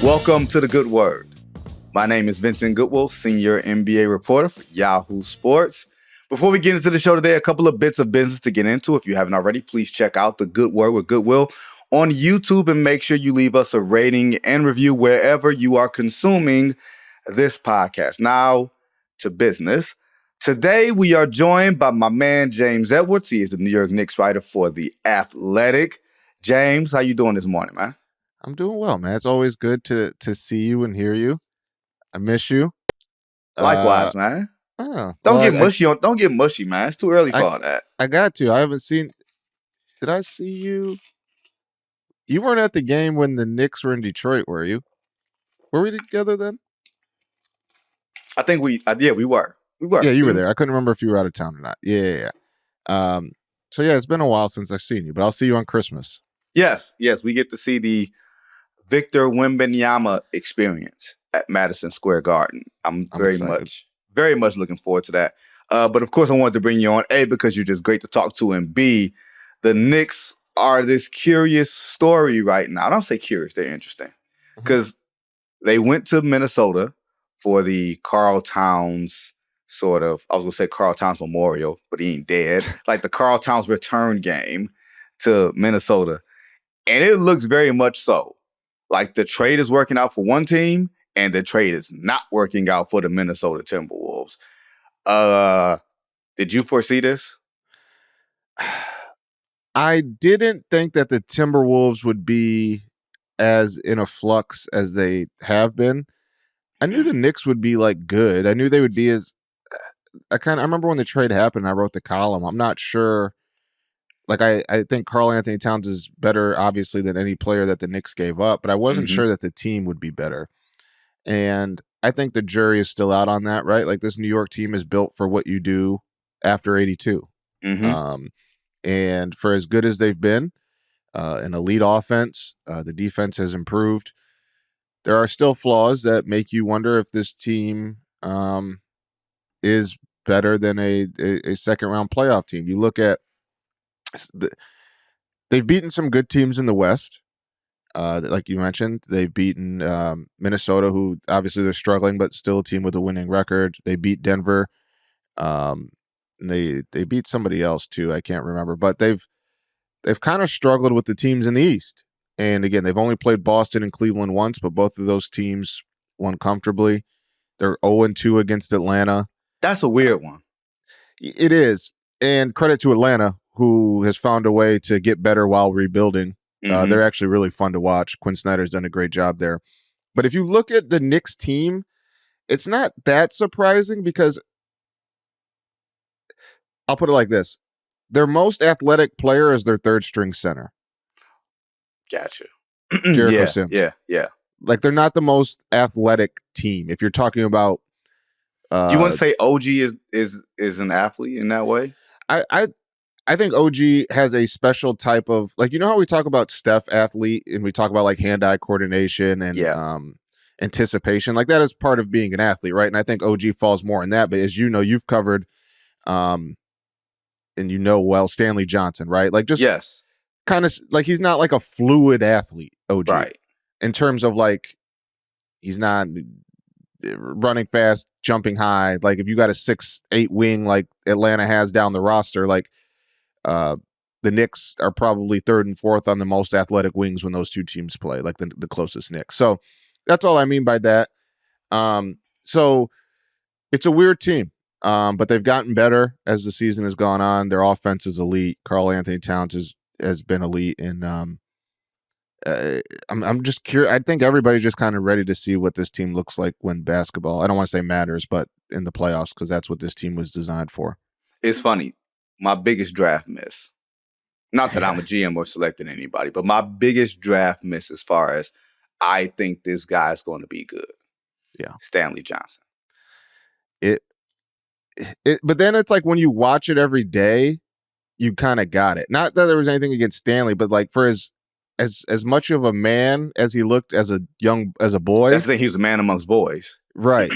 Welcome to the Good Word. My name is Vincent Goodwill, senior NBA reporter for Yahoo Sports. Before we get into the show today, a couple of bits of business to get into. If you haven't already, please check out the Good Word with Goodwill on YouTube and make sure you leave us a rating and review wherever you are consuming this podcast. Now to business. Today we are joined by my man James Edwards. He is the New York Knicks writer for The Athletic. James, how you doing this morning, man? I'm doing well, man. It's always good to see you and hear you. I miss you. Likewise, man. Don't get mushy, man. It's too early for all that. I got to. I haven't seen. Did I see you? You weren't at the game when the Knicks were in Detroit, were you? Were we together then? I think we were. We were. Yeah, you were there. I couldn't remember if you were out of town or not. Yeah. So yeah, it's been a while since I've seen you, but I'll see you on Christmas. Yes. We get to see the Victor Wembanyama experience at Madison Square Garden. I'm very much looking forward to that. But of course, I wanted to bring you on, A, because you're just great to talk to, and B, the Knicks are this curious story right now. I don't say curious, they're interesting. Because they went to Minnesota for the Karl Towns sort of, I was going to say Karl Towns Memorial, but he ain't dead. Like the Karl Towns return game to Minnesota. And it looks very much so. Like the trade is working out for one team and the trade is not working out for the Minnesota Timberwolves. Did you foresee this? I didn't think that the Timberwolves would be as in a flux as they have been. I knew the Knicks would be like good. I knew they would be as I remember when the trade happened, I wrote the column. I'm not sure. Like I think Karl-Anthony Towns is better, obviously, than any player that the Knicks gave up, but I wasn't sure that the team would be better. And I think the jury is still out on that, right? Like this New York team is built for what you do after 82. And for as good as they've been, an elite offense, the defense has improved. There are still flaws that make you wonder if this team is better than a second-round playoff team. You look at they've beaten some good teams in the West. Like you mentioned, they've beaten Minnesota, who obviously they're struggling, but still a team with a winning record. They beat Denver. They beat somebody else too. I can't remember, but they've kind of struggled with the teams in the East. And again, they've only played Boston and Cleveland once, but both of those teams won comfortably. They're 0-2 against Atlanta. That's a weird one. It is. And credit to Atlanta, who has found a way to get better while rebuilding. They're actually really fun to watch. Quinn Snyder's done a great job there. But if you look at the Knicks team, it's not that surprising because I'll put it like this. Their most athletic player is their third string center. Gotcha. Jericho Sims. Yeah. Like they're not the most athletic team. If you're talking about you want to say OG is an athlete in that way? I think OG has a special type of, like, you know how we talk about Steph athlete and we talk about like hand-eye coordination and anticipation, like that is part of being an athlete, right? And I think OG falls more in that. But as you know, you've covered, and you know well, Stanley Johnson, right? Like just kind of like he's not like a fluid athlete, OG, right? In terms of like he's not running fast, jumping high. Like if you got a 6'8" wing like Atlanta has down the roster, like the Knicks are probably third and fourth on the most athletic wings when those two teams play, like the closest Knicks. So that's all I mean by that. So it's a weird team, but they've gotten better as the season has gone on. Their offense is elite. Karl-Anthony Towns has been elite, and I'm just curious. I think everybody's just kind of ready to see what this team looks like when basketball, I don't want to say matters, but in the playoffs, because that's what this team was designed for. It's funny. My biggest draft miss, not that I'm a GM or selecting anybody, but my biggest draft miss as far as I think this guy's going to be good. Yeah. Stanley Johnson. But then it's like when you watch it every day, you kind of got it. Not that there was anything against Stanley, but like for as much of a man as he looked as a boy. That's the thing, he was a man amongst boys. Right.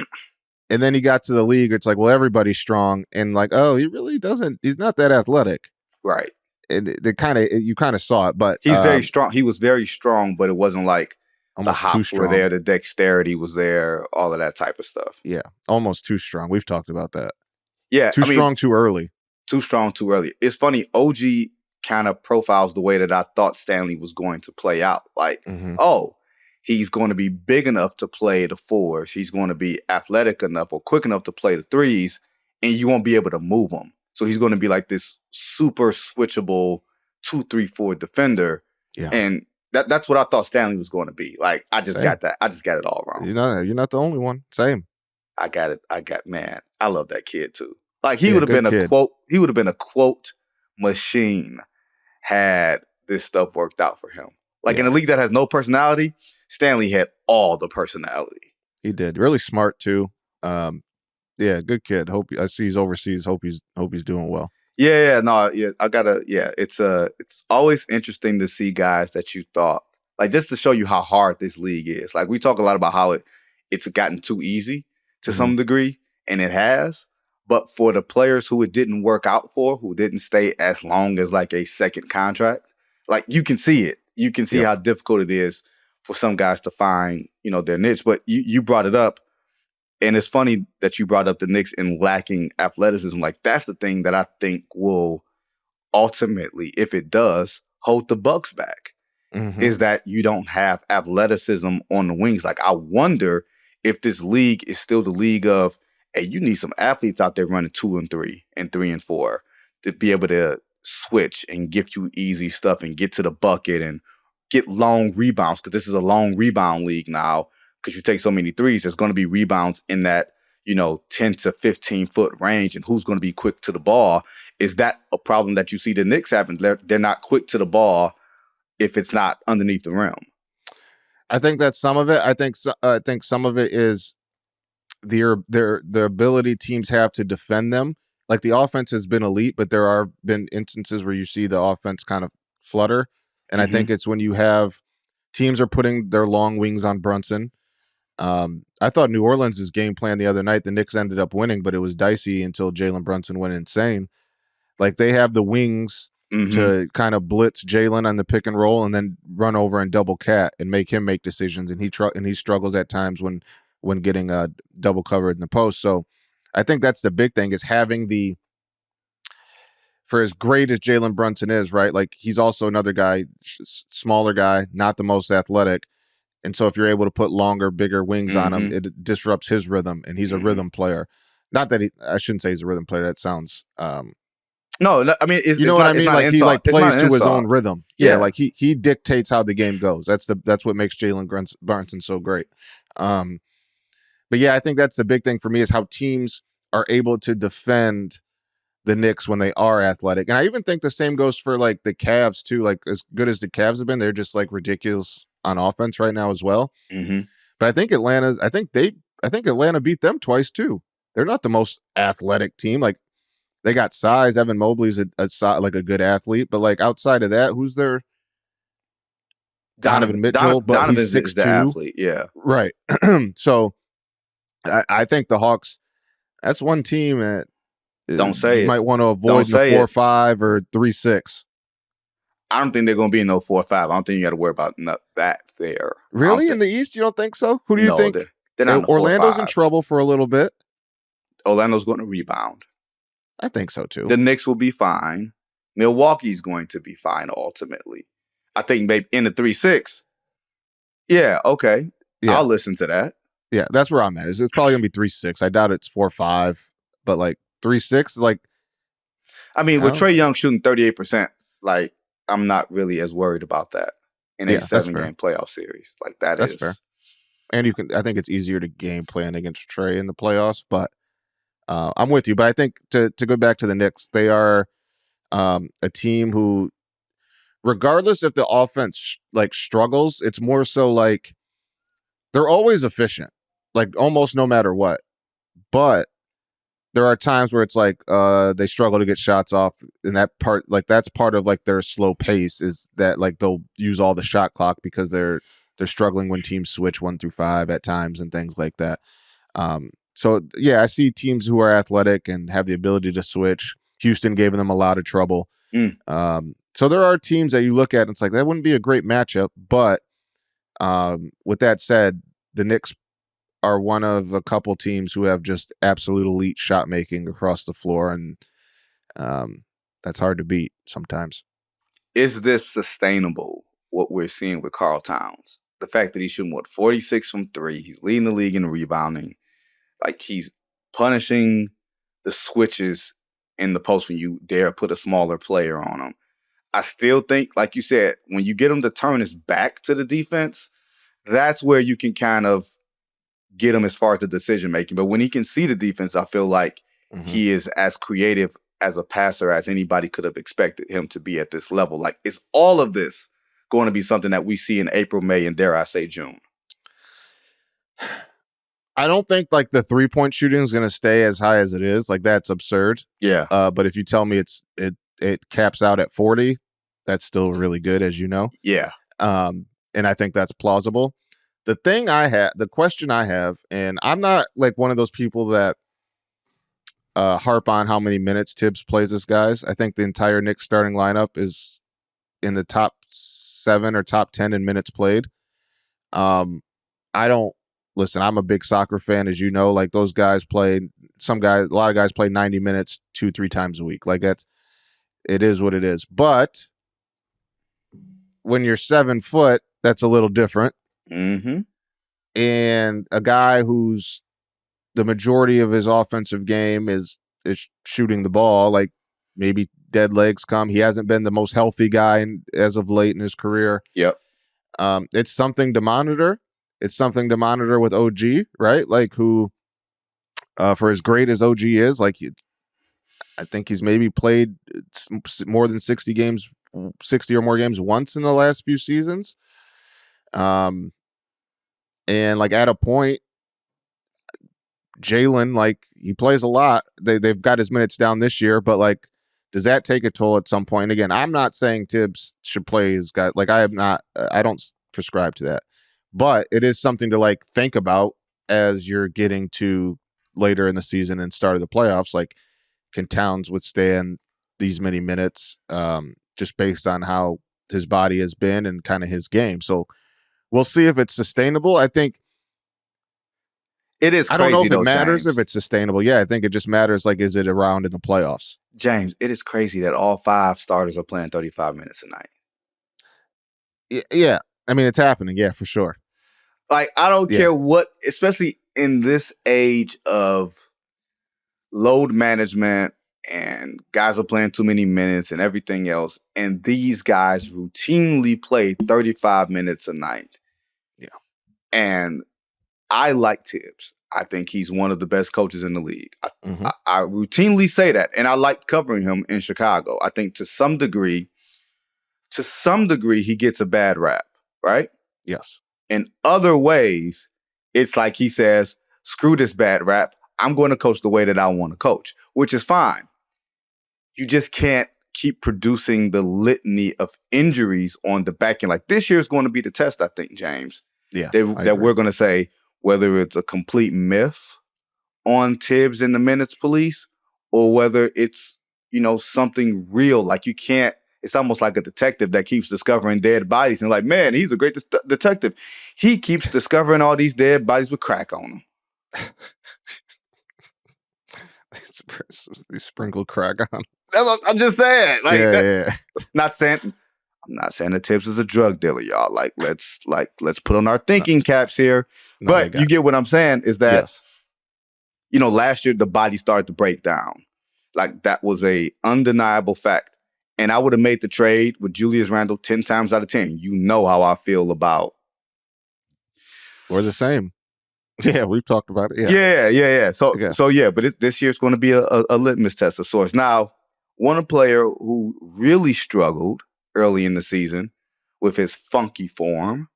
And then he got to the league. It's like, well, everybody's strong. And like, oh, he really doesn't. He's not that athletic. Right. And you kind of saw it, but he's very strong. He was very strong, but it wasn't like The Almost too hops were strong. there, the dexterity was there, all of that type of stuff. Yeah, almost too strong. We've talked about that. Yeah, too strong, too early. Too strong, too early. It's funny. OG kind of profiles the way that I thought Stanley was going to play out. Like, he's going to be big enough to play the fours. He's going to be athletic enough or quick enough to play the threes, and you won't be able to move him. So he's going to be like this super switchable 2-3-4 defender. Yeah. And that's what I thought Stanley was going to be. Like, I just got that. I just got it all wrong. You're not the only one. Same. I got it. Man, I love that kid too. Like, he would have been a quote. He would have been a quote machine had this stuff worked out for him. Like, in a league that has no personality, Stanley had all the personality. He did. Really smart too. Good kid. I see he's overseas. Hope he's doing well. It's always interesting to see guys that you thought, like, just to show you how hard this league is. Like, we talk a lot about how it's gotten too easy to some degree, and it has. But for the players who it didn't work out for, who didn't stay as long as like a second contract, like, you can see it. You can see how difficult it is for some guys to find, their niche. But you brought it up, and it's funny that you brought up the Knicks in lacking athleticism. Like, that's the thing that I think will ultimately, if it does, hold the Bucks back, is that you don't have athleticism on the wings. Like, I wonder if this league is still the league of, hey, you need some athletes out there running 2 and 3 and 3 and 4 to be able to switch and give you easy stuff and get to the bucket and get long rebounds, because this is a long rebound league now. Because you take so many threes, there's going to be rebounds in that 10 to 15 foot range, and who's going to be quick to the ball? Is that a problem that you see the Knicks having? They're not quick to the ball if it's not underneath the rim. I think that's some of it. I think some of it is the ability teams have to defend them. Like, the offense has been elite, but there are been instances where you see the offense kind of flutter. And I think it's when you have teams are putting their long wings on Brunson. I thought New Orleans' game plan the other night, the Knicks ended up winning, but it was dicey until Jalen Brunson went insane. Like, they have the wings to kind of blitz Jalen on the pick and roll and then run over and double cat and make him make decisions. And he struggles at times when getting double covered in the post. So I think that's the big thing, is having for as great as Jalen Brunson is, right? Like, he's also another guy, smaller guy, not the most athletic. And so if you're able to put longer, bigger wings on him, it disrupts his rhythm, and he's a rhythm player. Not that I shouldn't say he's a rhythm player. That sounds no. I mean, what I mean. Like, he plays to his own rhythm. Yeah, like he dictates how the game goes. That's what makes Jalen Brunson so great. But yeah, I think that's the big thing for me, is how teams are able to defend the Knicks when they are athletic. And I even think the same goes for like the Cavs too. Like, as good as the Cavs have been, they're just like ridiculous on offense right now as well. But I think Atlanta beat them twice too. They're not the most athletic team. Like, they got size. Evan Mobley's a good athlete, but like, outside of that, who's their Donovan Mitchell? But he's 6'2". The athlete, yeah, right. So I think the Hawks, that's one team that you might want to avoid in the 4-5 or 3-6. I don't think they're going to be in no 4-5. I don't think you got to worry about that there. Really? In the East, you don't think so? Who do you think? They're not in Orlando's in trouble for a little bit. Orlando's going to rebound. I think so too. The Knicks will be fine. Milwaukee's going to be fine ultimately. I think maybe in the 3-6. Yeah, okay. Yeah. I'll listen to that. Yeah, that's where I'm at. It's probably going to be 3-6. I doubt it's 4-5, but like 3-6 is like. I mean, with Trae Young shooting 38%, like, I'm not really as worried about that in a 7-game playoff series. Like, that's fair. And I think it's easier to game plan against Trae in the playoffs, but I'm with you. But I think to go back to the Knicks, they are a team who, regardless if the offense like struggles, it's more so like they're always efficient, like almost no matter what. But there are times where it's like they struggle to get shots off, and that's part of like their slow pace, is that like they'll use all the shot clock because they're struggling when teams switch 1 through 5 at times and things like that. So yeah, I see teams who are athletic and have the ability to switch. Houston gave them a lot of trouble. So there are teams that you look at and it's like, that wouldn't be a great matchup, but With that said, the Knicks are one of a couple teams who have just absolute elite shot making across the floor, and that's hard to beat sometimes. Is this sustainable, what we're seeing with Karl Towns? The fact that he's shooting, 46 from 3. He's leading the league in rebounding. Like, he's punishing the switches in the post when you dare put a smaller player on him. I still think, like you said, when you get him to turn his back to the defense, that's where you can kind of get him as far as the decision making. But when he can see the defense, I feel like he is as creative as a passer as anybody could have expected him to be at this level. Like, is all of this going to be something that we see in April, May, and dare I say June? I don't think like the 3-point shooting is going to stay as high as it is. Like, that's absurd. Yeah. But if you tell me it caps out at 40, that's still really good, as you know. Yeah. And I think that's plausible. The question I have, and I'm not like one of those people that harp on how many minutes Tibbs plays this guys. I think the entire Knicks starting lineup is in the top 7 or top 10 in minutes played. Listen, I'm a big soccer fan, as you know. Like, those guys play, a lot of guys play 90 minutes 2-3 times a week. Like, it is what it is. But when you're 7 foot, that's a little different. Mm-hmm. And a guy who's the majority of his offensive game is shooting the ball, like, maybe dead legs come. He hasn't been the most healthy guy as of late in his career. Yep. It's something to monitor. It's something to monitor with OG, right? Like, who, for as great as OG is, like, I think he's maybe played more than 60 or more games once in the last few seasons. And like, at a point, Jalen, like, he plays a lot. They've got his minutes down this year, but like, does that take a toll at some point? And again, I'm not saying Tibbs should play his guy. Like, I don't prescribe to that, but it is something to like think about as you're getting to later in the season and start of the playoffs. Like, can Towns withstand these many minutes, just based on how his body has been and kind of his game? So we'll see if it's sustainable. I think it is crazy. I don't know if though, it matters James. if it's sustainable. Yeah, I think it just matters, like, is it around in the playoffs? James, it is crazy that all 5 starters are playing 35 minutes a night. Yeah. I mean, it's happening. Yeah, for sure. Like, I don't care what, especially in this age of load management and guys are playing too many minutes and everything else. And these guys routinely play 35 minutes a night. Yeah. And I like Tibbs. I think he's one of the best coaches in the league. I routinely say that. And I like covering him in Chicago. I think to some degree, he gets a bad rap, right? Yes. In other ways, it's like he says, screw this bad rap. I'm going to coach the way that I want to coach, which is fine. You just can't keep producing the litany of injuries on the back end. Like, this year is going to be the test, I think, James. Yeah. That we're going to say whether it's a complete myth on Tibbs and the minutes police or whether it's, something real. Like, you can't, it's almost like a detective that keeps discovering dead bodies and like, man, he's a great detective. He keeps discovering all these dead bodies with crack on them. They sprinkle crack on. I'm just saying. Like, yeah. I'm not saying that Tibbs is a drug dealer, y'all. Like, let's put on our thinking caps here. No, but you get what I'm saying is that, yes. Last year the body started to break down. Like, that was a undeniable fact. And I would have made the trade with Julius Randle 10 times out of 10. You know how I feel about. We're the same. Yeah, we've talked about it. Yeah. So but this year's going to be a litmus test of sorts. Now, one player who really struggled early in the season with his funky form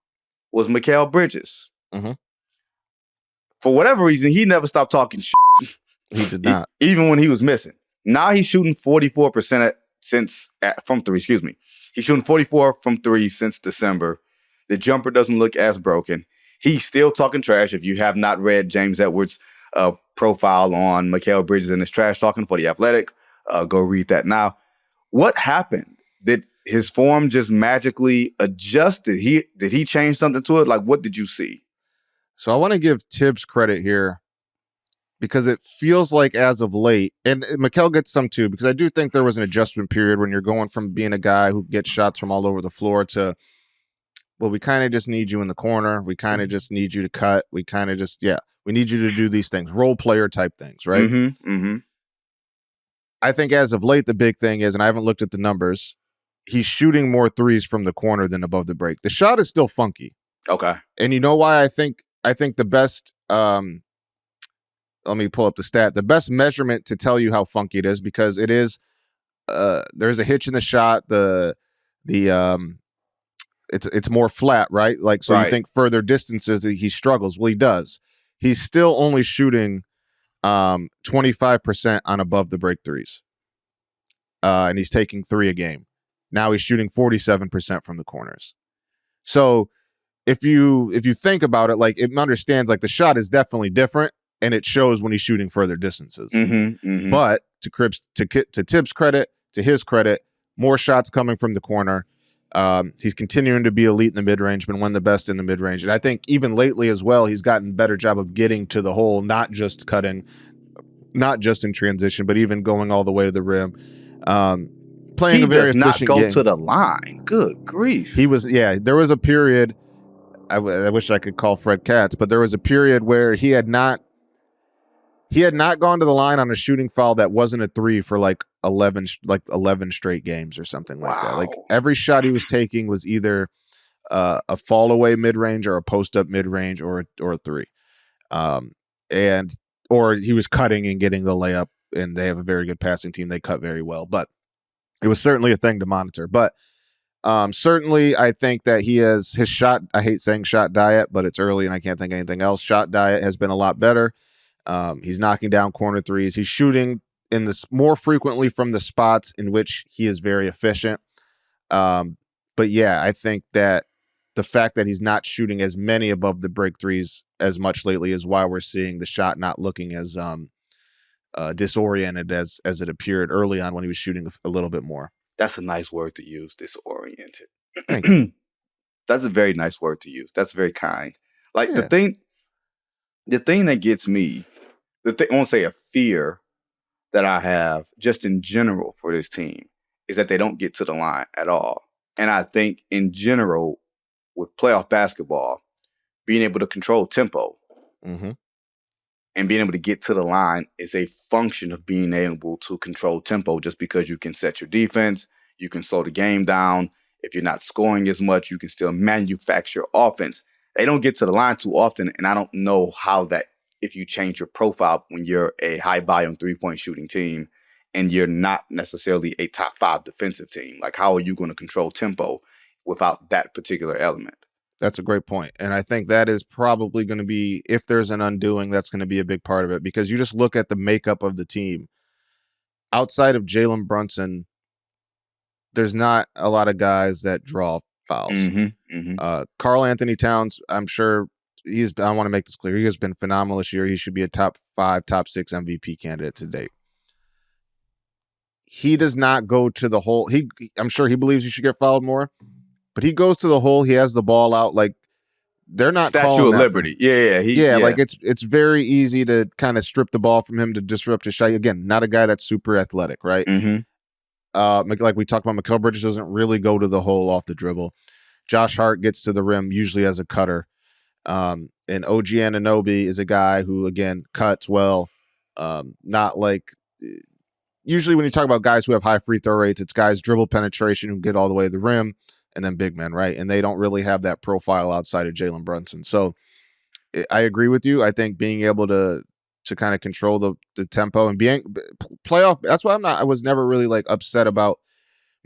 was Mikal Bridges. Mm-hmm. For whatever reason, he never stopped talking shit. He did not. Even when he was missing. Now he's shooting 44% from 3, excuse me. He's shooting 44 from 3 since December. The jumper doesn't look as broken. He's still talking trash. If you have not read James Edwards' profile on Mikal Bridges and his trash talking for The Athletic, go read that now. What happened? Did his form just magically adjusted? Did he change something to it? Like, what did you see? So I want to give Tibbs credit here because it feels like as of late, and Mikal gets some too, because I do think there was an adjustment period when you're going from being a guy who gets shots from all over the floor to, well, we kind of just need you in the corner. We kind of just need you to cut. We kind of just, we need you to do these things, role player type things, right? Mm-hmm, mm-hmm. I think as of late, the big thing is, and I haven't looked at the numbers, he's shooting more threes from the corner than above the break. The shot is still funky. Okay. And you know why I think the best, let me pull up the stat. The best measurement to tell you how funky it is, because it is, there's a hitch in the shot. It's more flat, right? Like, so right. You think further distances he struggles. Well, he does. He's still only shooting 25% on above the break threes. And he's taking 3 a game. Now he's shooting 47% from the corners. So if you think about it, like, it understands, like, the shot is definitely different, and it shows when he's shooting further distances. Mm-hmm, mm-hmm. But to Tibbs' credit, to his credit, more shots coming from the corner. He's continuing to be elite in the mid-range, been one of the best in the mid-range. And I think even lately as well, he's gotten a better job of getting to the hole, not just cutting, not just in transition, but even going all the way to the rim. Playing a very efficient game. He does not go to the line. Good grief. He was, there was a period, I wish I could call Fred Katz, but there was a period where he had not gone to the line on a shooting foul that wasn't a 3 for like 11 straight games or something like that. Like, every shot he was taking was either a fall away mid range or a post up mid range or a 3, or he was cutting and getting the layup. And they have a very good passing team; they cut very well. But it was certainly a thing to monitor. But certainly, I think that he has his shot. I hate saying shot diet, but it's early and I can't think of anything else. Shot diet has been a lot better. He's knocking down corner threes. He's shooting in this more frequently from the spots in which he is very efficient. But I think that the fact that he's not shooting as many above the break threes as much lately is why we're seeing the shot not looking as disoriented as it appeared early on when he was shooting a little bit more. That's a nice word to use, disoriented. Thank you. That's a very nice word to use. That's very kind. Like, the thing that gets me, I won't say a fear that I have just in general for this team, is that they don't get to the line at all. And I think in general, with playoff basketball, being able to control tempo and being able to get to the line is a function of being able to control tempo, just because you can set your defense, you can slow the game down. If you're not scoring as much, you can still manufacture offense. They don't get to the line too often, and I don't know how that, if you change your profile when you're a high-volume three-point shooting team and you're not necessarily a top 5 defensive team, like, how are you going to control tempo without that particular element? That's a great point. And I think that is probably going to be, if there's an undoing, that's going to be a big part of it, because you just look at the makeup of the team. Outside of Jalen Brunson, there's not a lot of guys that draw fouls. Karl-Anthony Towns, I'm sure I want to make this clear, he has been phenomenal this year. He should be a top 5, top 6 MVP candidate to date. He does not go to the hole. I'm sure he believes he should get fouled more, but he goes to the hole. He has the ball out. Like, they're not Statue of Liberty. Like, it's very easy to kind of strip the ball from him to disrupt his shot. Again, not a guy that's super athletic, right? Like we talked about, Mikal Bridges doesn't really go to the hole off the dribble. Josh Hart gets to the rim usually as a cutter. And OG Anunoby is a guy who, again, cuts well. Not like, usually when you talk about guys who have high free throw rates, it's guys dribble penetration who get all the way to the rim, and then big men, right? And they don't really have that profile outside of Jalen Brunson. So I agree with you. I think being able to kind of control the tempo and being playoff, that's why I was never really like upset about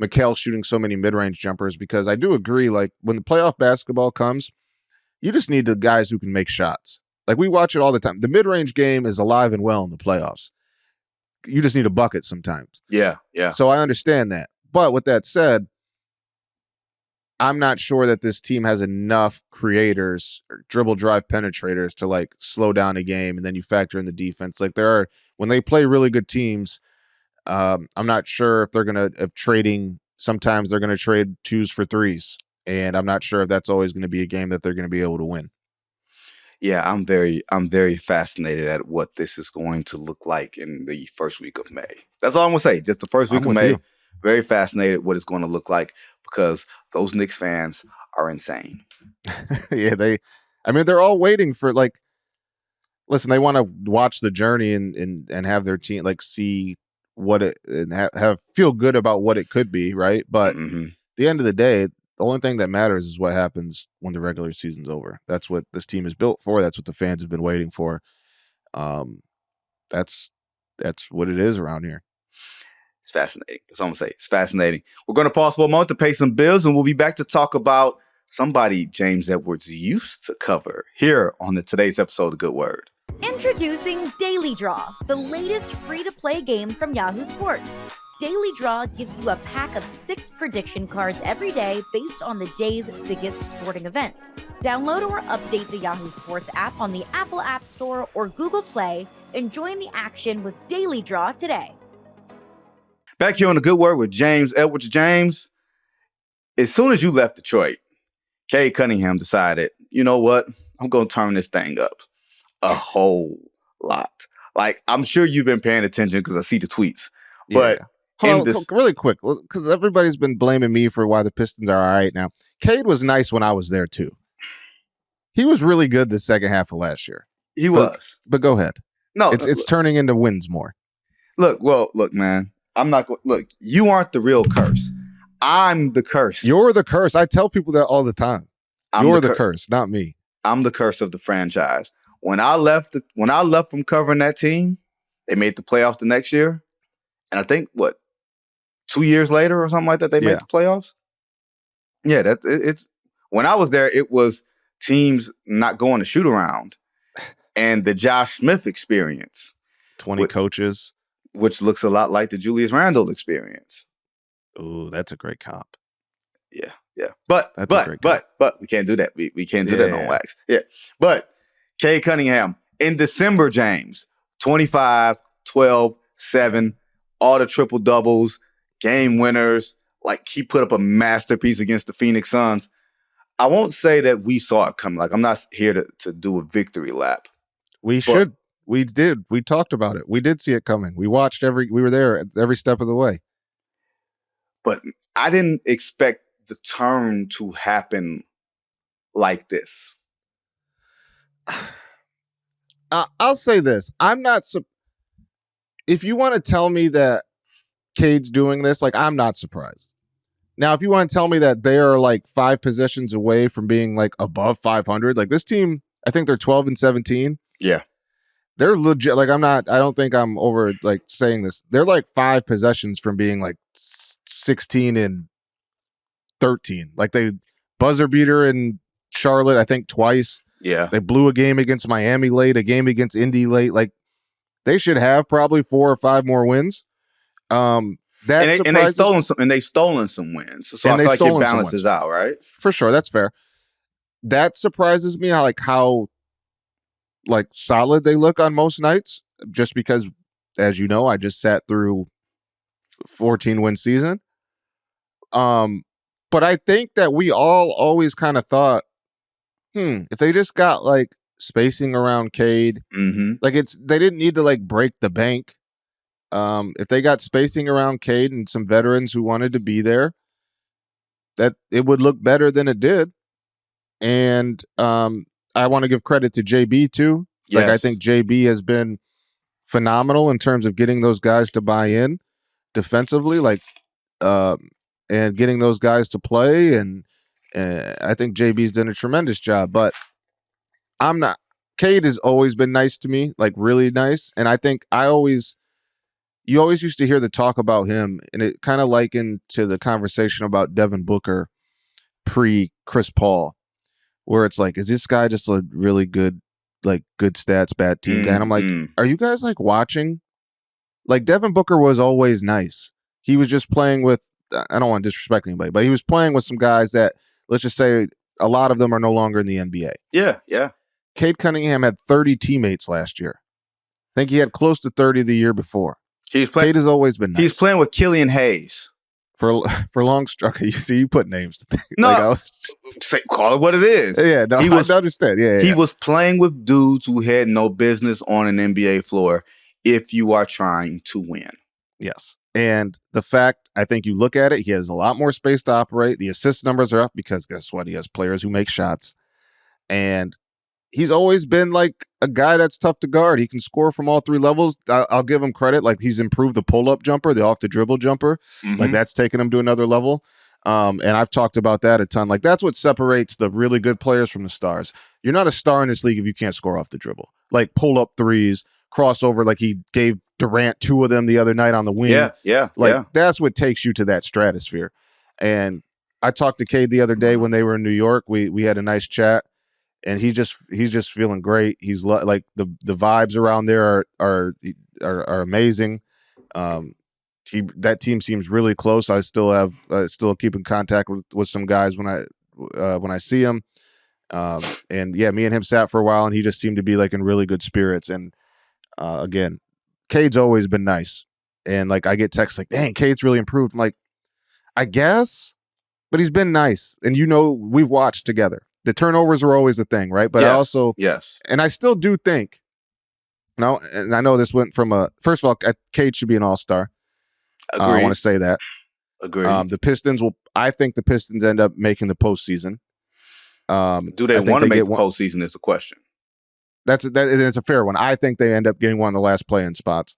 Mikal shooting so many mid-range jumpers, because I do agree, like, when the playoff basketball comes, you just need the guys who can make shots. Like, we watch it all the time. The mid-range game is alive and well in the playoffs. You just need a bucket sometimes. Yeah. So I understand that. But with that said, I'm not sure that this team has enough creators or dribble drive penetrators to, like, slow down a game, and then you factor in the defense. Like, when they play really good teams, I'm not sure if they're trading sometimes they're going to trade 2s for 3s. And I'm not sure if that's always going to be a game that they're going to be able to win. Yeah, I'm very fascinated at what this is going to look like in the first week of May. That's all I'm gonna say. Just the first week of May. You. Very fascinated what it's going to look like because those Knicks fans are insane. Yeah, they're all waiting for listen, they want to watch the journey and have their team see what it and have feel good about what it could be, right? But at the end of the day, the only thing that matters is what happens when the regular season's over. That's what this team is built for. That's what the fans have been waiting for. That's what it is around here. It's fascinating. That's all I'm saying. It's fascinating. We're going to pause for a moment to pay some bills, and we'll be back to talk about somebody James Edwards used to cover here on today's episode of Good Word. Introducing Daily Draw, the latest free-to-play game from Yahoo Sports. Daily Draw gives you a pack of 6 prediction cards every day based on the day's biggest sporting event. Download or update the Yahoo Sports app on the Apple App Store or Google Play and join the action with Daily Draw today. Back here on the Good Word with James Edwards. James, as soon as you left Detroit, Cade Cunningham decided, you know what? I'm going to turn this thing up a whole lot. I'm sure you've been paying attention because I see the tweets. But yeah. Hold on, really quick, because everybody's been blaming me for why the Pistons are all right now. Cade was nice when I was there, too. He was really good the second half of last year. He was. But go ahead. No, it's turning into wins more. Look, man. I'm not going. Look, you aren't the real curse. I'm the curse. You're the curse. I tell people that all the time. You're the curse, not me. I'm the curse of the franchise. When I left from covering that team, they made the playoffs the next year, and I think 2 years later or something like that, they made the playoffs. Yeah, it's when I was there, it was teams not going to shoot around, and the Josh Smith experience, 20 coaches, which looks a lot like the Julius Randle experience. Ooh, that's a great comp. Yeah. But we can't do that. We can't do that on wax. Yeah. But Cade Cunningham in December, James, 25, 12, 7, all the triple doubles, game winners. He put up a masterpiece against the Phoenix Suns. I won't say that we saw it coming. I'm not here to do a victory lap. We should. We did. We talked about it. We did see it coming. We watched we were there every step of the way. But I didn't expect the turn to happen like this. I'll say this. I'm not. If you want to tell me that Cade's doing this, I'm not surprised. Now, if you want to tell me that they are 5 possessions away from being above 500, this team, I think they're 12-17. Yeah. They're legit. I don't think I'm over saying this. They're 5 possessions from being 16-13. They buzzer beater in Charlotte, I think twice. Yeah. They blew a game against Miami late, a game against Indy late. They should have probably 4 or 5 more wins. They've stolen some wins. So I feel like it balances out, right? For sure. That's fair. That surprises me how solid they look on most nights, just because, as you know, I just sat through 14-win season. But I think that we all always kind of thought, if they just got spacing around Cade, they didn't need to break the bank. If they got spacing around Cade and some veterans who wanted to be there, that it would look better than it did. And I want to give credit to JB too. Yes. I think JB has been phenomenal in terms of getting those guys to buy in defensively, and getting those guys to play. And I think JB's done a tremendous job. But Cade has always been nice to me, really nice. And I think you always used to hear the talk about him, and it kind of likened to the conversation about Devin Booker pre-Chris Paul, where it's is this guy just a really good, good stats, bad team guy? And I'm are you guys watching? Devin Booker was always nice. He was just playing with, I don't want to disrespect anybody, but he was playing with some guys that, let's just say, a lot of them are no longer in the NBA. Yeah. Cade Cunningham had 30 teammates last year. I think he had close to 30 the year before. Cade has always been nice. He's playing with Killian Hayes. for long. Okay, you see, you put names. No, call it what it is. Yeah, no, I understand. Yeah, he was playing with dudes who had no business on an NBA floor. If you are trying to win, yes. And the fact, I think you look at it, he has a lot more space to operate. The assist numbers are up because guess what? He has players who make shots. And he's always been like a guy that's tough to guard. He can score from all three levels. I'll give him credit. Like he's improved the pull-up jumper, the off-the-dribble jumper. Mm-hmm. Like that's taken him to another level. And I've talked about that a ton. Like that's what separates the really good players from the stars. You're not a star in this league if you can't score off the dribble. Like pull-up threes, crossover, like he gave Durant 2 of them the other night on the wing. Yeah. That's what takes you to that stratosphere. And I talked to Cade the other day when they were in New York. We had a nice chat, and he's just feeling great. He's like the vibes around there are amazing. That team seems really close. I still keep in contact with some guys when I see him. And yeah, me and him sat for a while, and he just seemed to be like in really good spirits. And again, Cade's always been nice. And like I get texts like, dang, Cade's really improved. I'm like, I guess, but he's been nice. And we've watched together. The turnovers are always a thing, right? But yes. And I still do think, and I know this went from first of all, Cade should be an all-star. I want to say that. Agreed. I think the Pistons end up making the postseason. Do they want to make the postseason is the question. It's a fair one. I think they end up getting one of the last play-in spots.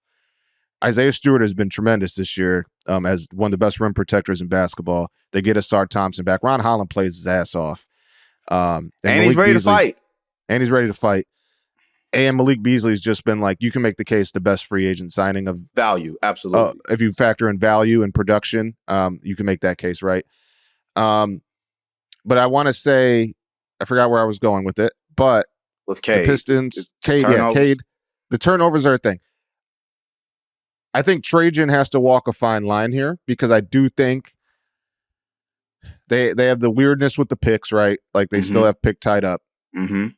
Isaiah Stewart has been tremendous this year as one of the best rim protectors in basketball. They get Asar Thompson back. Ron Holland plays his ass off. And he's ready to fight. And he's ready to fight. And Malik Beasley's just been like, you can make the case the best free agent signing of value. Absolutely. If you factor in value and production, you can make that case, right? But I want to say, I forgot where I was going with it, but with Cade. The Pistons, Cade, the turnovers are a thing. I think Trajan has to walk a fine line here because I do think they have the weirdness with the picks, right? Like they still have pick tied up. Mm-hmm.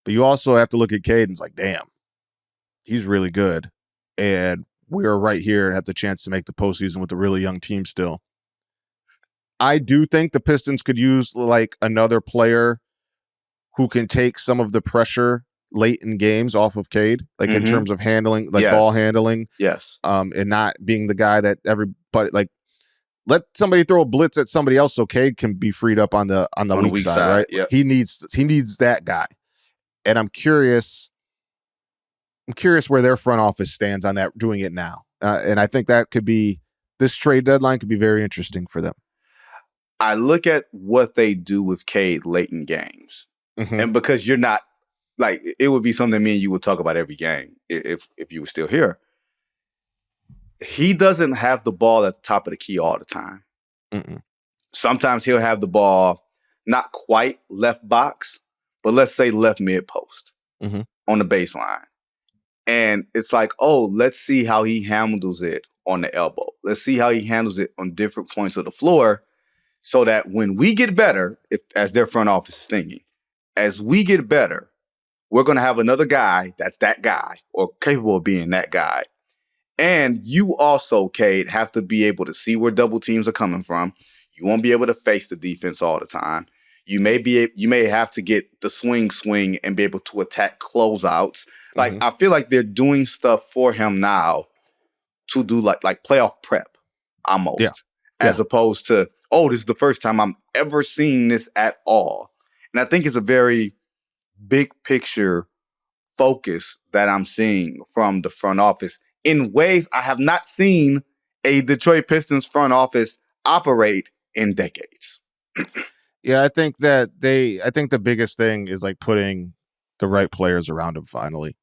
But you also have to look at Cade and it's like, damn, he's really good. And we're right here and have the chance to make the postseason with a really young team still. I do think the Pistons could use like another player who can take some of the pressure late in games off of Cade, like in terms of handling, like ball handling. Yes. And not being the guy that everybody like. Let somebody throw a blitz at somebody else so Cade can be freed up on the weak side, right? Yep. He needs that guy. And I'm curious where their front office stands on that, doing it now. And I think that could be, this trade deadline could be very interesting for them. I look at what they do with Cade late in games. Mm-hmm. And because you're not, like, it would be something me and you would talk about every game if you were still here. He doesn't have the ball at the top of the key all the time. Mm-mm. Sometimes he'll have the ball not quite left box, but let's say left mid post on the baseline. And it's like, oh, let's see how he handles it on the elbow. Let's see how he handles it on different points of the floor so that when we get better, as their front office is thinking, as we get better, we're going to have another guy that's that guy or capable of being that guy. And you also, Cade, have to be able to see where double teams are coming from. You won't be able to face the defense all the time. You may have to get the swing and be able to attack closeouts. Like I feel like they're doing stuff for him now to do like playoff prep almost, as opposed to, oh, this is the first time I'm ever seeing this at all. And I think it's a very big picture focus that I'm seeing from the front office in ways I have not seen a Detroit Pistons front office operate in decades. Yeah, I think the biggest thing is like putting the right players around him finally.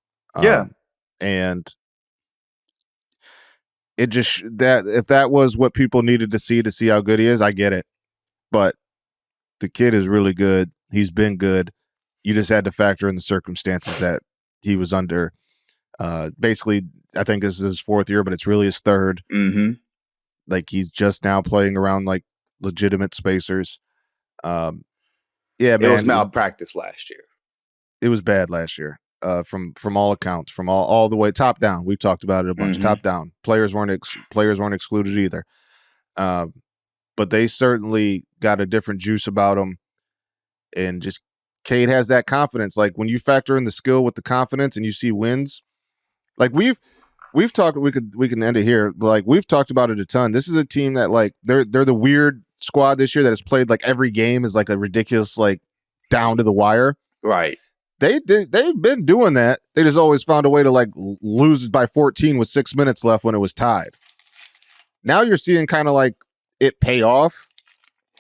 And it just, that if that was what people needed to see how good he is, I get it. But the kid is really good. He's been good. You just had to factor in the circumstances that he was under. Basically, I think this is his 4th year, but it's really his 3rd. Mm-hmm. Like he's just now playing around like legitimate spacers. Man, it was malpractice last year. It was bad last year. From all accounts, from all the way top down. We've talked about it a bunch. Top down, players weren't excluded either. But they certainly got a different juice about them. And just Cade has that confidence. Like when you factor in the skill with the confidence and you see wins, like we've talked, we can end it here. Like we've talked about it a ton. This is a team that like they're the weird squad this year that has played like every game is like a ridiculous like down to the wire. Right. They've been doing that. They just always found a way to like lose by 14 with 6 minutes left when it was tied. Now you're seeing kind of like it pay off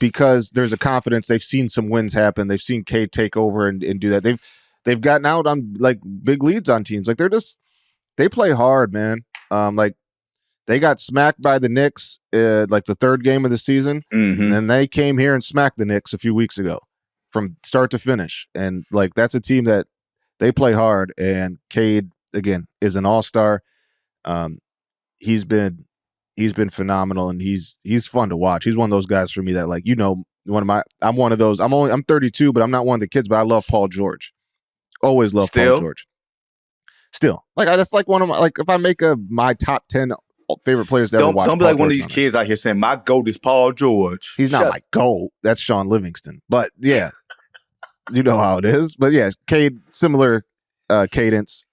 because there's a confidence. They've seen some wins happen. They've seen Cade take over and do that. They've gotten out on like big leads on teams. Like they play hard, man. Like they got smacked by the Knicks like the third game of the season, and then they came here and smacked the Knicks a few weeks ago from start to finish. And like that's a team that they play hard. And Cade again is an all-star. He's been phenomenal, and he's fun to watch. He's one of those guys for me that like I'm one of those. I'm 32, but I'm not one of the kids. But I love Paul George. Always love Paul George. Still, like that's like one of my like if I make my top 10 favorite players to ever watch. Don't be like one of these kids out here saying my GOAT is Paul George. He's not my GOAT. That's Sean Livingston. But yeah, you know how it is. But yeah, Cade, similar cadence.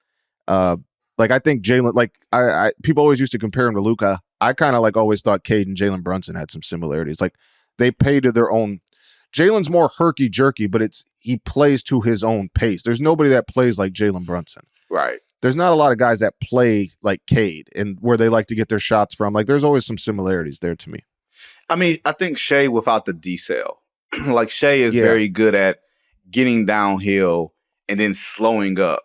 Like I think Jalen, like I people always used to compare him to Luka. I kind of like always thought Cade and Jalen Brunson had some similarities. Like they play to their own. Jalen's more herky jerky, but he plays to his own pace. There's nobody that plays like Jalen Brunson. Right. There's not a lot of guys that play like Cade and where they like to get their shots from. Like there's always some similarities there to me. I mean, I think Shea without the decel. Like Shea is very good at getting downhill and then slowing up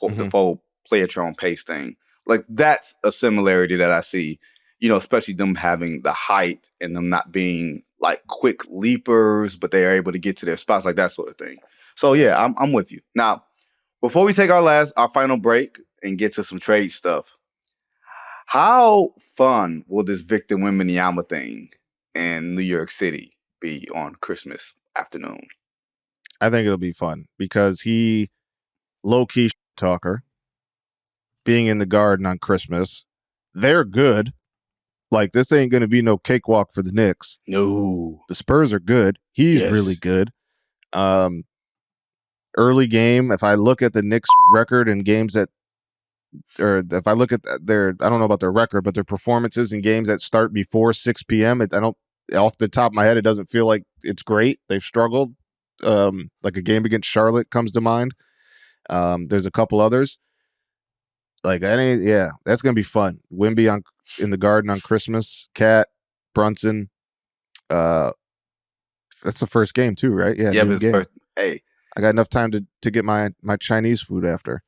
for the full play at your own pace thing. Like that's a similarity that I see, especially them having the height and them not being like quick leapers, but they are able to get to their spots, like that sort of thing. So yeah, I'm with you. Now, before we take our final break and get to some trade stuff, how fun will this Victor Wembanyama thing in New York City be on Christmas afternoon? I think it'll be fun because he low-key talker, being in the Garden on Christmas. They're good. Like, this ain't going to be no cakewalk for the Knicks. No. The Spurs are good. He's really good. Early game, if I look at the Knicks record and games if I look at I don't know about their record, but their performances in games that start before 6 p.m., off the top of my head, it doesn't feel like it's great. They've struggled. Like a game against Charlotte comes to mind. There's a couple others. Like, that's going to be fun. Wemby in the Garden on Christmas. Cat, Brunson. That's the first game too, right? Yeah, but it's first. Hey, I got enough time to get my Chinese food after.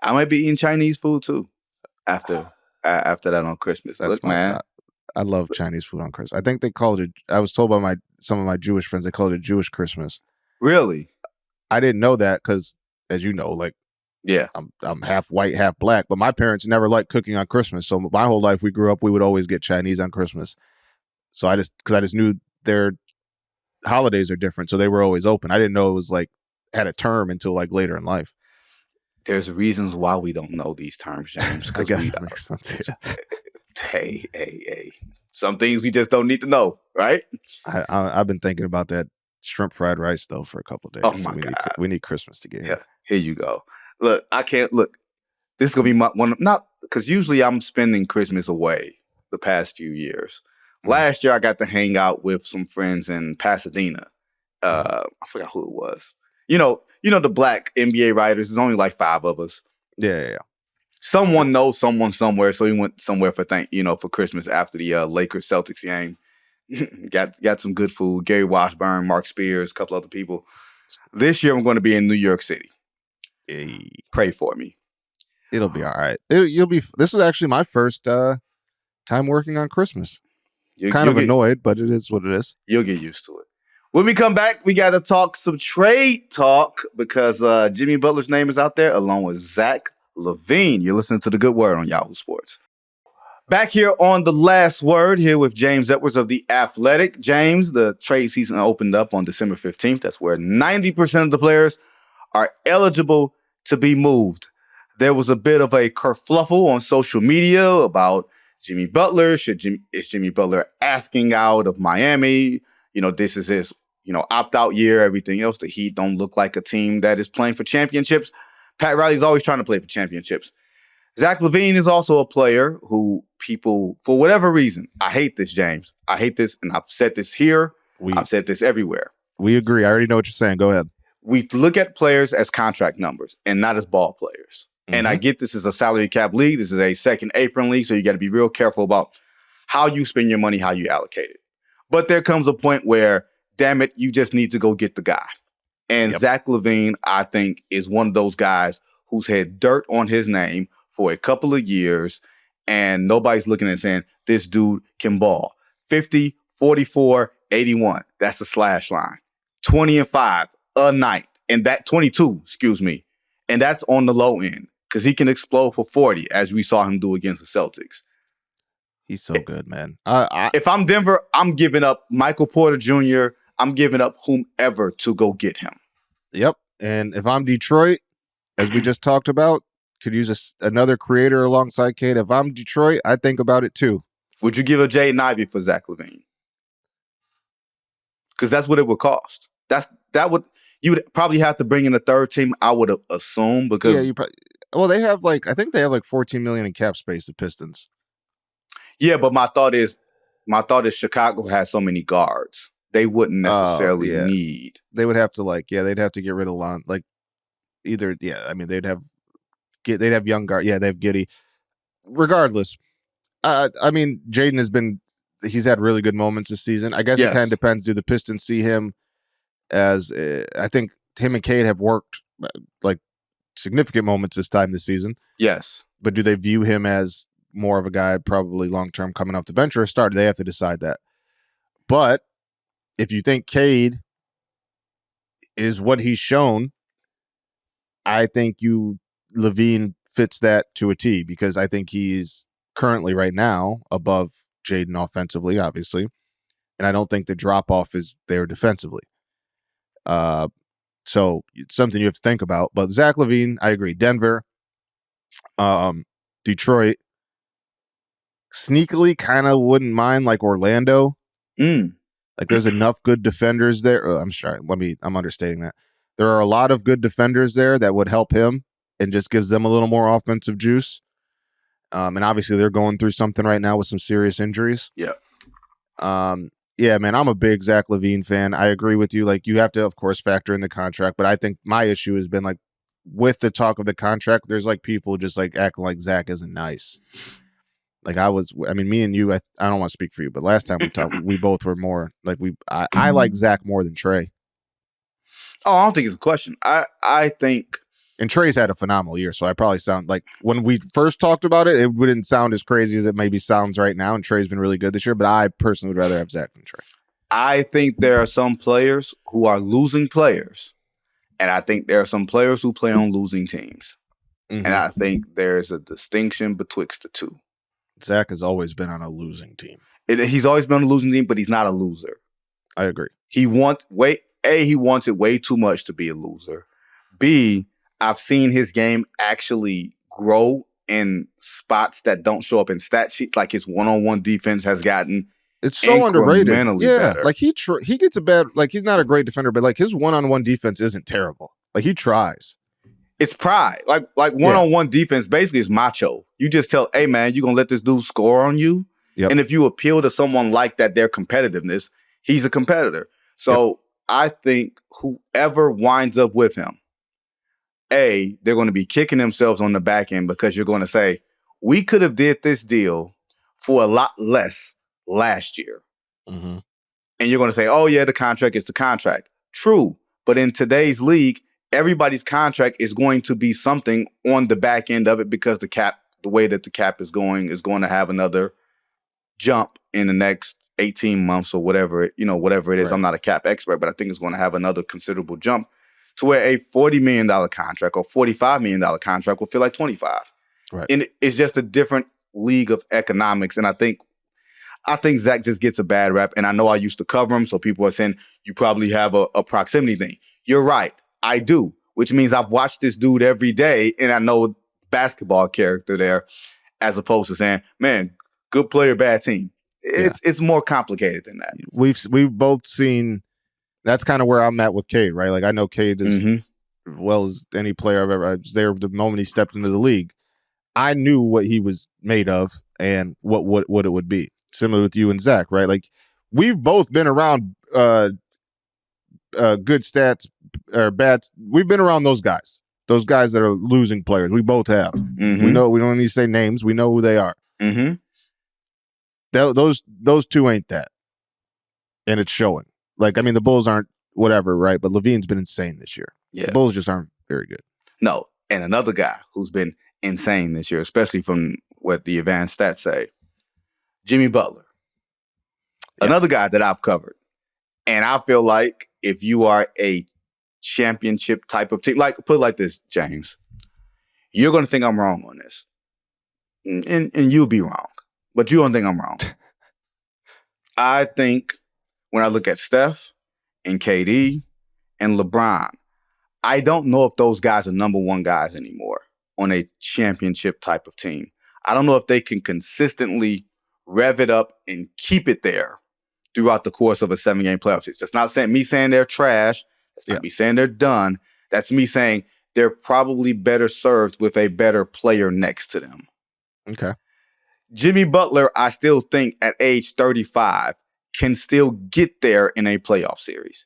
I might be eating Chinese food too after that on Christmas. Look, man. I love Chinese food on Christmas. I think they call it I was told by some of my Jewish friends, they call it a Jewish Christmas. Really? I didn't know that because, as you know, like, yeah, I'm half white, half black, but my parents never liked cooking on Christmas. So my whole life we grew up, we would always get Chinese on Christmas. So I just knew their holidays are different. So they were always open. I didn't know it was like had a term until like later in life. There's reasons why we don't know these terms, James. I guess that makes sense. Yeah. Hey. Some things we just don't need to know, right? I've been thinking about that shrimp fried rice though for a couple of days. Oh my God. We need Christmas to get here. Yeah, here you go. Look, I can't look. This is gonna be my one. Not because usually I'm spending Christmas away the past few years. Last year I got to hang out with some friends in Pasadena. I forgot who it was. You know the black NBA writers. There's only like 5 of us. Yeah. Someone knows someone somewhere, so he went somewhere for Christmas after the Lakers Celtics game. got some good food. Gary Washburn, Mark Spears, a couple other people. This year I'm going to be in New York City. Hey. Pray for me. It'll be all right. This was actually my first time working on Christmas. Kind of annoyed, but it is what it is. You'll get used to it. When we come back, we got to talk some trade talk because Jimmy Butler's name is out there along with Zach LaVine. You're listening to The Good Word on Yahoo Sports. Back here on The Last Word here with James Edwards of The Athletic. James, the trade season opened up on December 15th. That's where 90% of the players are eligible to be moved. There was a bit of a kerfluffle on social media about Jimmy Butler? Is Jimmy Butler asking out of Miami? This is his, opt-out year, everything else. The Heat don't look like a team that is playing for championships. Pat Riley's always trying to play for championships. Zach LaVine is also a player who people, for whatever reason, I hate this, James. I hate this, and I've said this here. I've said this everywhere. We agree. I already know what you're saying. Go ahead. We look at players as contract numbers and not as ball players. Mm-hmm. And I get this is a salary cap league. This is a second apron league, so you got to be real careful about how you spend your money, how you allocate it. But there comes a point where, damn it, you just need to go get the guy. And Zach LaVine, I think, is one of those guys who's had dirt on his name for a couple of years, and nobody's looking and saying, this dude can ball. 50, 44, 81. That's the slash line. 20 and 5 a night. And that 22, excuse me. And that's on the low end because he can explode for 40, as we saw him do against the Celtics. He's so good, man. If I'm Denver, I'm giving up Michael Porter Jr., I'm giving up whomever to go get him. Yep. And if I'm Detroit, as we just talked about, could use another creator alongside Cade. If I'm Detroit, I think about it too. Would you give a Jaden Ivey for Zach LaVine? Because that's what it would cost. You would probably have to bring in a third team, I would assume, because they have I think they have $14 million in cap space, the Pistons. Yeah, but my thought is Chicago has so many guards. They wouldn't necessarily need. They would have to they'd have to get rid of they'd have young guard. Yeah, they have Giddey. Regardless, Jaden he's had really good moments this season. I guess it kind of depends. Do the Pistons see him as I think him and Cade have worked significant moments this season. Yes. But do they view him as more of a guy probably long-term coming off the bench or a starter? They have to decide that. But if you think Cade is what he's shown, I think LaVine fits that to a T because I think he's currently right now above Jaden offensively, obviously. And I don't think the drop-off is there defensively. So it's something you have to think about. But Zach LaVine, I agree. Denver, Detroit, sneakily kind of wouldn't mind Orlando. There's enough good defenders there. I'm understating that. There are a lot of good defenders there that would help him and just gives them a little more offensive juice. And obviously they're going through something right now with some serious injuries. Yeah. Yeah, man, I'm a big Zach LaVine fan. I agree with you. You have to, of course, factor in the contract. But I think my issue has been with the talk of the contract, there's people just acting like Zach isn't nice. Me and you, I don't want to speak for you, but last time we talked, we both were more I like Zach more than Trey. Oh, I don't think it's a question. I think. And Trey's had a phenomenal year, so I probably sound when we first talked about it, it wouldn't sound as crazy as it maybe sounds right now. And Trey's been really good this year, but I personally would rather have Zach than Trey. I think there are some players who are losing players, and I think there are some players who play on losing teams. Mm-hmm. And I think there's a distinction betwixt the two. Zach has always been on a losing team. He's always been on a losing team, but he's not a loser. I agree. He wants it way too much to be a loser. B, I've seen his game actually grow in spots that don't show up in stat sheets. His one-on-one defense has gotten it's so underrated. Yeah, better. He gets a bad he's not a great defender, but his one-on-one defense isn't terrible. He tries. It's pride. One-on-one defense basically is macho. You just tell, hey man, you gonna let this dude score on you? Yep. And if you appeal to someone like that, their competitiveness, he's a competitor. So I think whoever winds up with him, they're going to be kicking themselves on the back end because you're going to say, we could have did this deal for a lot less last year. Mm-hmm. And you're going to say, oh yeah, the contract is the contract. True. But in today's league, everybody's contract is going to be something on the back end of it because the way that the cap is going to have another jump in the next 18 months or whatever it is. Right. I'm not a cap expert, but I think it's going to have another considerable jump to where a $40 million contract or $45 million contract will feel like 25. Right. And it's just a different league of economics. And I think Zach just gets a bad rap. And I know I used to cover him, so people are saying you probably have a proximity thing. You're right. I do, which means I've watched this dude every day and I know basketball character there, as opposed to saying, man, good player, bad team. It's more complicated than that. We've both seen. That's kind of where I'm at with Cade, right? Like I know Cade as well as any player I've ever. I was there the moment he stepped into the league. I knew what he was made of and what it would be. Similar with you and Zach, right? Like we've both been around good stats or bad. We've been around those guys that are losing players. We both have. We know. We don't need to say names. We know who they are. Those two ain't that, and it's showing. Like I mean, the Bulls aren't whatever, right? But LaVine's been insane this year. Yeah, the Bulls just aren't very good. No, and another guy who's been insane this year, especially from what the advanced stats say, Jimmy Butler. Another guy that I've covered. And I feel like if you are a championship type of team, like put it like this, James, you're going to think I'm wrong on this. And you'll be wrong. But you don't think I'm wrong. I think when I look at Steph and KD and LeBron, I don't know if those guys are number one guys anymore on a championship type of team. I don't know if they can consistently rev it up and keep it there throughout the course of a 7-game playoff series. That's not saying me saying they're trash. That's not me saying they're done. That's me saying they're probably better served with a better player next to them. Okay. Jimmy Butler, I still think at age 35 can still get there in a playoff series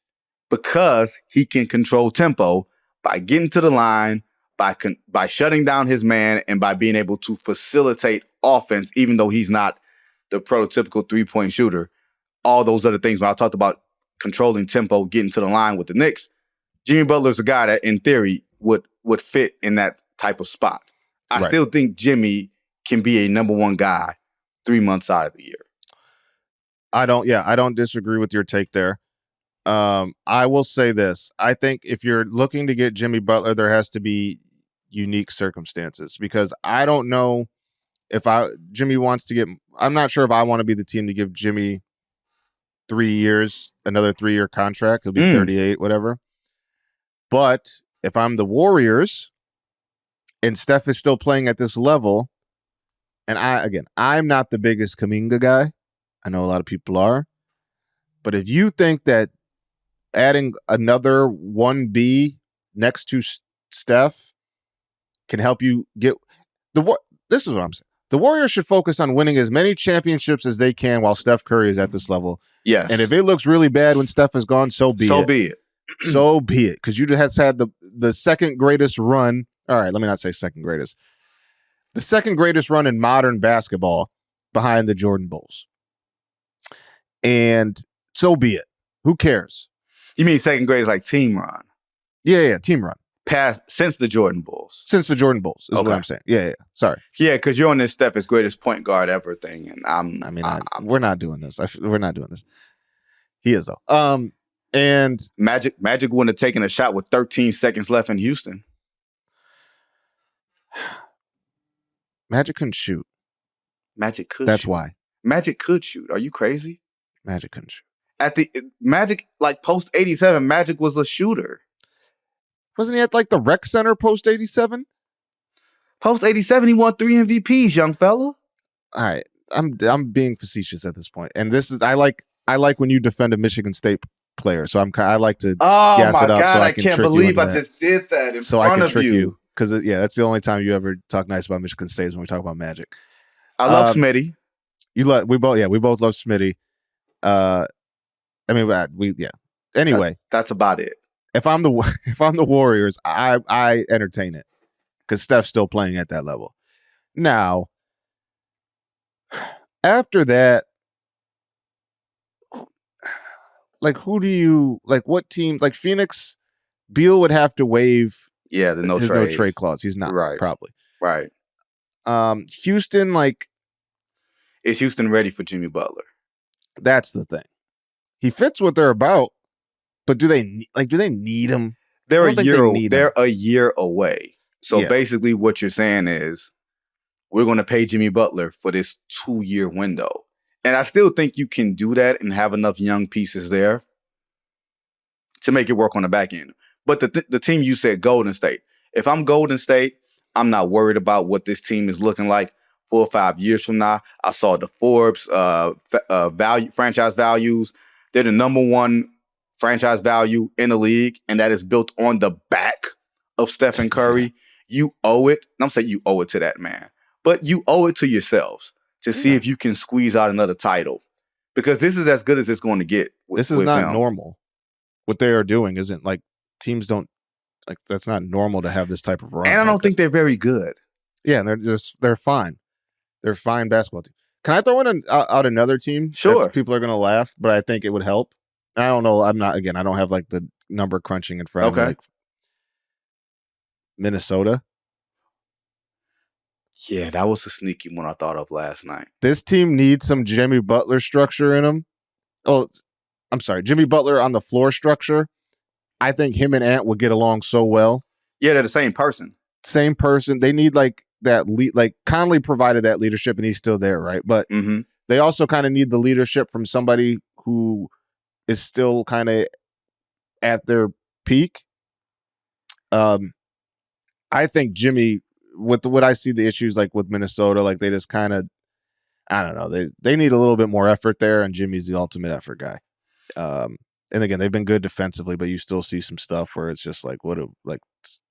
because he can control tempo by getting to the line, by shutting down his man, and by being able to facilitate offense, even though he's not the prototypical three-point shooter. All those other things. When I talked about controlling tempo, getting to the line with the Knicks, Jimmy Butler's a guy that, in theory, would fit in that type of spot. I still think Jimmy can be a number one guy 3 months out of the year. I don't disagree with your take there. I will say this. I think if you're looking to get Jimmy Butler, there has to be unique circumstances because I don't know if Jimmy wants to get. I'm not sure if I want to be the team to give Jimmy 3 years, another 3-year contract. He'll be 38, whatever. But if I'm the Warriors and Steph is still playing at this level, and I'm not the biggest Kuminga guy. I know a lot of people are. But if you think that adding another 1B next to Steph can help you get this is what I'm saying. The Warriors should focus on winning as many championships as they can while Steph Curry is at this level. Yes. And if it looks really bad when Steph is gone, so be it. So be it. So be it. Because you has had the second greatest run. All right, let me not say second greatest. The second greatest run in modern basketball behind the Jordan Bulls. And so be it. Who cares? You mean second greatest like team run? Yeah, team run. Since the Jordan Bulls. Since the Jordan Bulls is what I'm saying. Yeah. Sorry. Yeah, because you're on this Steph is greatest point guard ever thing, and we're not doing this. We're not doing this. He is though. And Magic wouldn't have taken a shot with 13 seconds left in Houston. Magic couldn't shoot. Magic could. That's shoot. why. Magic could shoot. Are you crazy? Magic couldn't shoot. At the Magic, like post 87, Magic was a shooter. Wasn't he at like the rec center post 87? Post 87, he won 3 MVPs, young fella. All right, I'm being facetious at this point, and this is I like when you defend a Michigan State player, so I like to gas it up. God, so I can't believe I just did that in front of you. Because that's the only time you ever talk nice about Michigan State is when we talk about Magic. I love Smitty. We both love Smitty. Anyway, that's about it. If I'm the Warriors, I entertain it because Steph's still playing at that level. Now, after that, like who do you like? What team? Like Phoenix, Beal would have to waive. Yeah, the no trade clause. He's not probably right. Houston, like, is Houston ready for Jimmy Butler? That's the thing. He fits what they're about. But do they need him? They're a year away. So basically what you're saying is we're going to pay Jimmy Butler for this 2-year window. And I still think you can do that and have enough young pieces there to make it work on the back end. But the team you said, Golden State. If I'm Golden State, I'm not worried about what this team is looking like. 4 or 5 years from now. I saw the Forbes franchise values. They're the number one franchise value in the league, and that is built on the back of Stephen Curry. You owe it. I'm saying you owe it to that man, but you owe it to yourselves to see if you can squeeze out another title, because this is as good as it's going to get. This is not normal. What they are doing isn't like teams don't like. That's not normal to have this type of run. And I don't think they're very good. Yeah, and they're fine. They're a fine basketball team. Can I throw in out another team? Sure. People are going to laugh, but I think it would help. I don't know. I don't have like the number crunching in front of me. Like Minnesota. Yeah, that was a sneaky one I thought of last night. This team needs some Jimmy Butler structure in them. Oh, I'm sorry. Jimmy Butler on the floor structure. I think him and Ant would get along so well. Yeah, they're the same person. Same person. They need like that like Conley provided that leadership and he's still there, right? But they also kind of need the leadership from somebody who is still kind of at their peak. I think Jimmy, with what I see the issues like with Minnesota, like they just kind of, I don't know, they need a little bit more effort there, and Jimmy's the ultimate effort guy. And again, they've been good defensively, but you still see some stuff where it's just like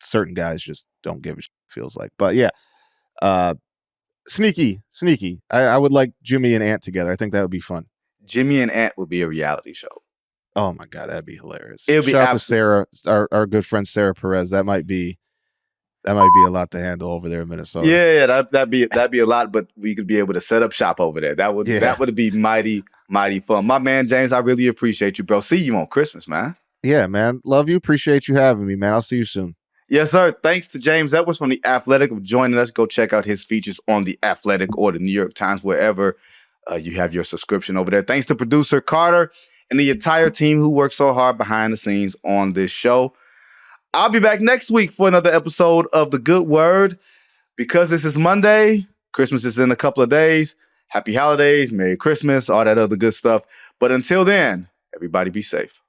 certain guys just don't give a shit, feels like. But yeah, sneaky. I would like Jimmy and Ant together. I think that would be fun. Jimmy and Ant would be a reality show. Oh my God, that'd be hilarious. Shout out to Sarah, our good friend Sarah Perez. That might be a lot to handle over there in Minnesota. Yeah, that'd be a lot, but we could be able to set up shop over there. That would be mighty fun. My man James, I really appreciate you, bro. See you on Christmas, man. Yeah, man. Love you. Appreciate you having me, man. I'll see you soon. Yes, sir. Thanks to James Edwards from The Athletic for joining us. Go check out his features on The Athletic or the New York Times, wherever you have your subscription over there. Thanks to producer Carter and the entire team who worked so hard behind the scenes on this show. I'll be back next week for another episode of The Good Word. Because this is Monday, Christmas is in a couple of days. Happy holidays, Merry Christmas, all that other good stuff. But until then, everybody be safe.